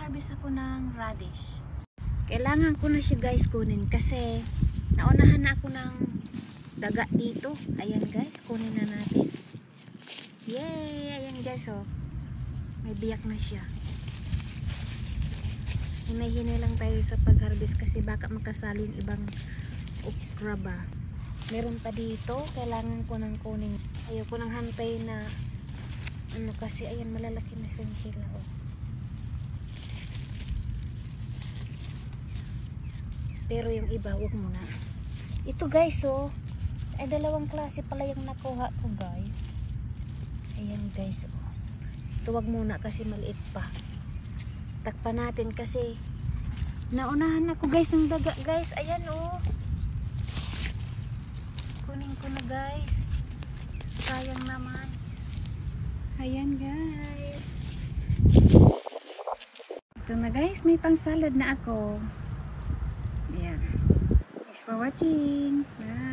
mag-harvest ako ng radish. Kailangan ko na siya guys kunin kasi naunahan na ako ng daga dito. Ayan guys, kunin na natin. Yay! Ayan guys, oh. May biyak na siya. Hinay-hinay lang tayo sa pag-harvest kasi baka makasalin ibang okra ba. Meron pa dito, kailangan ko nang kunin. Ayoko nang hantay na ano kasi ayan malalaki na rin sila, oh. Pero yung iba, wag muna. Ito guys, oh. Ay, dalawang klase pala yung nakuha ko guys. Ayan guys, oh. Ito wag muna kasi maliit pa. Takpan natin kasi naunahan ako guys ng daga guys. Ayan, oh. Kunin ko na guys. Sayang naman. Ayan guys. Ito na guys, may pang salad na ako. Ayan. Thanks for watching. Bye.